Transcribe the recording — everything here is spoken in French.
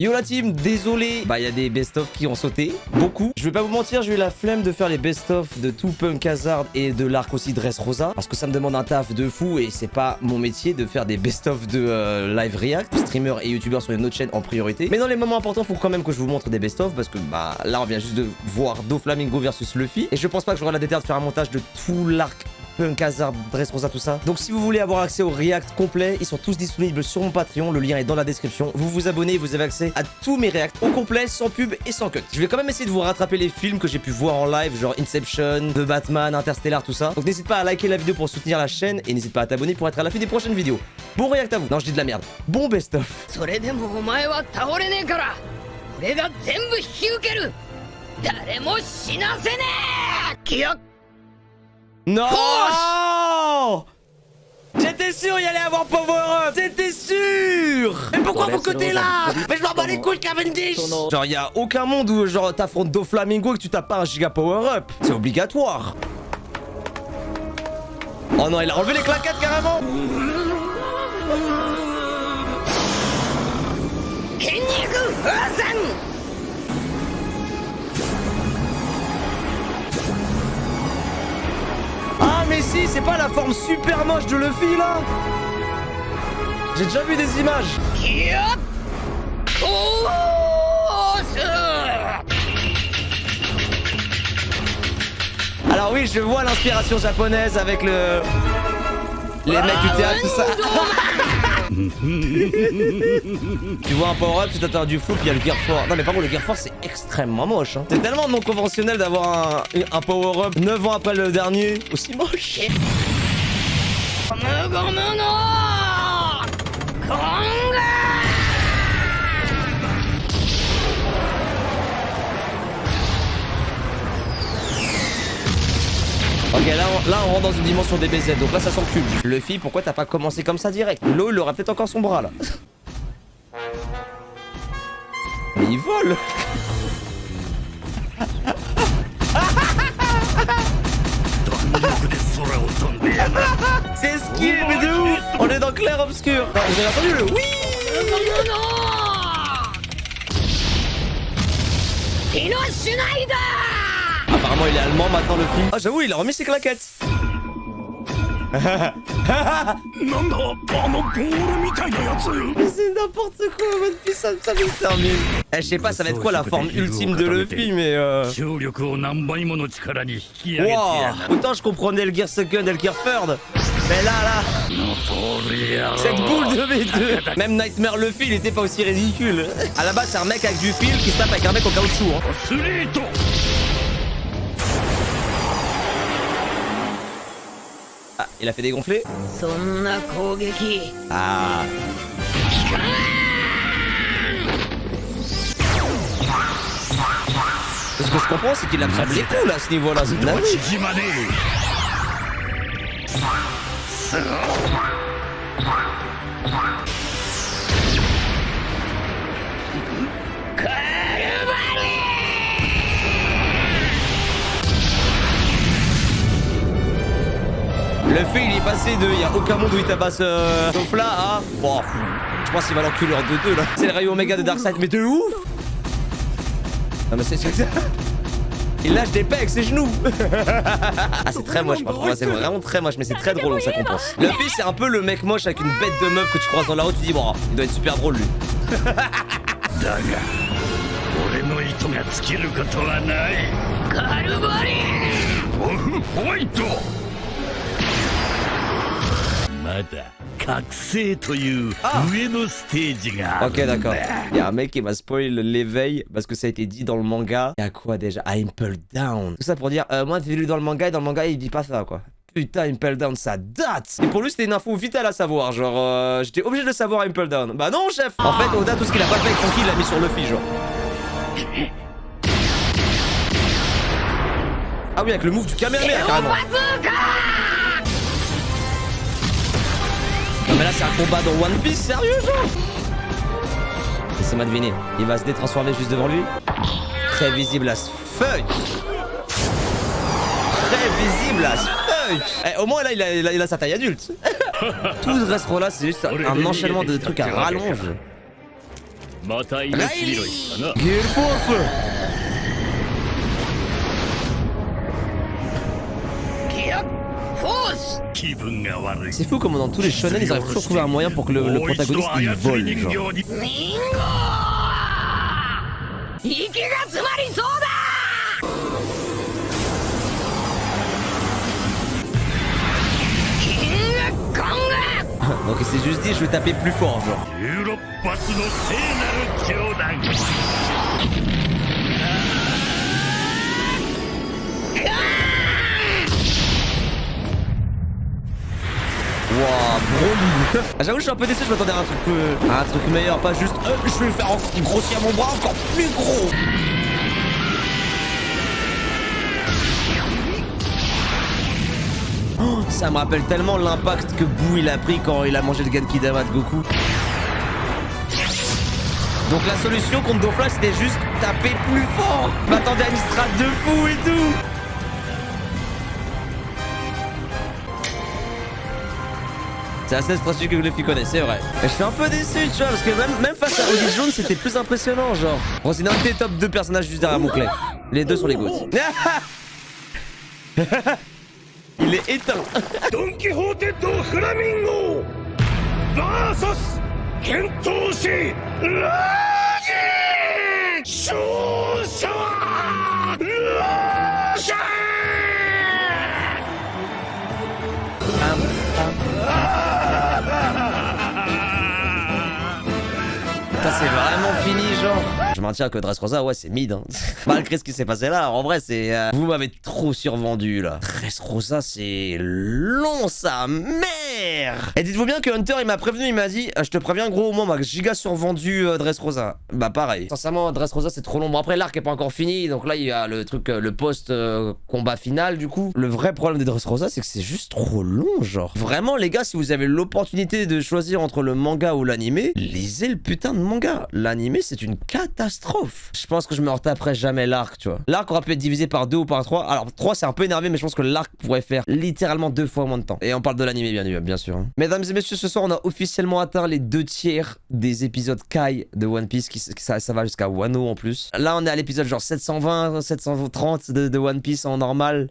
Yo la team, désolé, bah il y a des best-of qui ont sauté, beaucoup. Je vais pas vous mentir, j'ai eu la flemme de faire les best-of de tout Punk Hazard et de l'arc aussi Dressrosa, parce que ça me demande un taf de fou et c'est pas mon métier de faire des best-of de live react, streamers et youtubeurs sur une autre chaîne en priorité. Mais dans les moments importants, faut quand même que je vous montre des best-of, parce que bah là on vient juste de voir Doflamingo versus Luffy, et je pense pas que j'aurai la déterre de faire un montage de tout l'arc Punk Hazard, Dressrosa, tout ça. Donc si vous voulez avoir accès aux reacts complets, ils sont tous disponibles sur mon Patreon, le lien est dans la description. Vous vous abonnez, vous avez accès à tous mes reacts au complet, sans pub et sans cut. Je vais quand même essayer de vous rattraper les films que j'ai pu voir en live, genre Inception, The Batman, Interstellar, tout ça. Donc n'hésite pas à liker la vidéo pour soutenir la chaîne et n'hésite pas à t'abonner pour être à l'affût des prochaines vidéos. Bon react à vous. Non, je dis de la merde. Bon best-of. Non! J'étais sûr il y allait avoir Power Up! J'étais sûr! Mais pourquoi vous cotez là? Mais je m'en bats les couilles, Cavendish! Genre y a aucun monde où genre t'affrontes Doflamingo et que tu tapes pas un giga Power Up. C'est obligatoire. Oh non, il a enlevé les claquettes carrément! Ah mais si, c'est pas la forme super moche de Luffy là. J'ai déjà vu des images. Alors oui, je vois l'inspiration japonaise avec les mecs du théâtre, tout ça. Tu vois un power-up, tu t'attends du flou, puis il y a le Gear Force. Non mais par contre le Gear Force c'est extrêmement moche hein. C'est tellement non conventionnel d'avoir un power-up 9 ans après le dernier aussi moche. Ok, là on rentre dans une dimension DBZ, donc là ça sent le cul. Luffy, pourquoi t'as pas commencé comme ça direct? L'eau, il aura peut-être encore son bras là. Mais il vole. C'est skill, mais de ouf. On est dans clair obscur. Vous avez entendu le oui. Apparemment il est allemand maintenant le film. Ah j'avoue il a remis ses claquettes. Mais c'est n'importe quoi One Piece, ça me termine. Eh je sais pas ça va être quoi la forme ultime de Luffy mais wow. Autant je comprenais le Gear Second et le Gear Third. Mais là cette boule de V2. Même Nightmare Luffy il était pas aussi ridicule. À la base c'est un mec avec du fil qui se tape avec un mec au caoutchouc hein. Ah, il a fait dégonfler. Ah. Ce que je comprends, c'est qu'il absorbe les coups là, à ce niveau-là. C'est de la Luffy il est passé de y'a aucun monde où il tabasse sauf là à bon, je pense qu'il va l'enculer en 2-2 là. C'est le rayon Omega de Darkseid mais de ouf. Non mais c'est il lâche des pecs avec ses genoux. Ah c'est très moche par contre, c'est vraiment très moche mais c'est très drôle donc ça compense. Luffy c'est un peu le mec moche avec une bête de meuf que tu croises dans la route, tu dis bon il doit être super drôle lui. Ok d'accord. Il y a un mec qui m'a spoil l'éveil parce que ça a été dit dans le manga. Il y a quoi déjà? Impel Down. Tout ça pour dire moi j'ai lu dans le manga et dans le manga il dit pas ça quoi. Putain Impel Down ça date. Et pour lui c'était une info vitale à savoir. Genre j'étais obligé de savoir Impel Down. Bah non chef. En fait Oda tout ce qu'il a pas fait avec Franky il l'a mis sur Luffy genre. Ah oui avec le move du Kamehameha carrément. Non mais là c'est un combat dans One Piece, sérieux genre. Laissez-moi deviner, il va se détransformer juste devant lui. Très visible as fuck. Très visible as fuck. Eh, au moins là il a sa taille adulte. Tout ce reste là c'est juste un enchaînement de trucs à rallonge. Riley Gale Force. C'est fou comment dans tous les shonen ils arrivent toujours à trouver un moyen pour que le protagoniste il vole genre. Donc il s'est juste dit je vais taper plus fort genre. Wouah, Broly. J'avoue je suis un peu déçu, je m'attendais à un truc meilleur, pas juste je vais faire grossir mon bras encore plus gros. Oh, ça me rappelle tellement l'impact que Boo il a pris quand il a mangé le Genkidama de Goku. Donc la solution contre Doflash c'était juste taper plus fort. Je m'attendais à une strat de fou et tout. C'est la seule stratégie que Luffy connaît, c'est vrai. Et je suis un peu déçu, tu vois, parce que même face à Olive Jaune, c'était plus impressionnant, genre. Bon, c'est un de tes top 2 personnages juste derrière Mouclé. Les deux sont les GOAT. Il est éteint. Don Quijote do Flamingo versus Kentoshi Raji Shusha Raji. Ça c'est vraiment fini genre. Je maintiens que Dressrosa ouais c'est mid hein. Malgré ce qui s'est passé là, en vrai c'est... Vous m'avez trop survendu là. Dressrosa c'est long sa mère. Et dites-vous bien que Hunter il m'a prévenu, il m'a dit je te préviens gros au moins m'a giga survendu Dressrosa. Bah pareil. Sincèrement Dressrosa c'est trop long. Bon après l'arc est pas encore fini, donc là il y a le truc, le post combat final du coup. Le vrai problème de Dressrosa c'est que c'est juste trop long genre. Vraiment les gars si vous avez l'opportunité de choisir entre le manga ou l'animé, lisez le putain de manga. L'animé c'est une catastrophe. Je pense que je me retaperai jamais l'arc tu vois. L'arc aura pu être divisé par 2 ou par 3. Alors 3 c'est un peu énervé mais je pense que l'arc pourrait faire littéralement 2 fois moins de temps. Et on parle de l'animé bien sûr hein. Mesdames et messieurs ce soir on a officiellement atteint les 2 tiers des épisodes Kai de One Piece. Ça va jusqu'à Wano en plus. Là on est à l'épisode genre 720, 730 de One Piece en normal.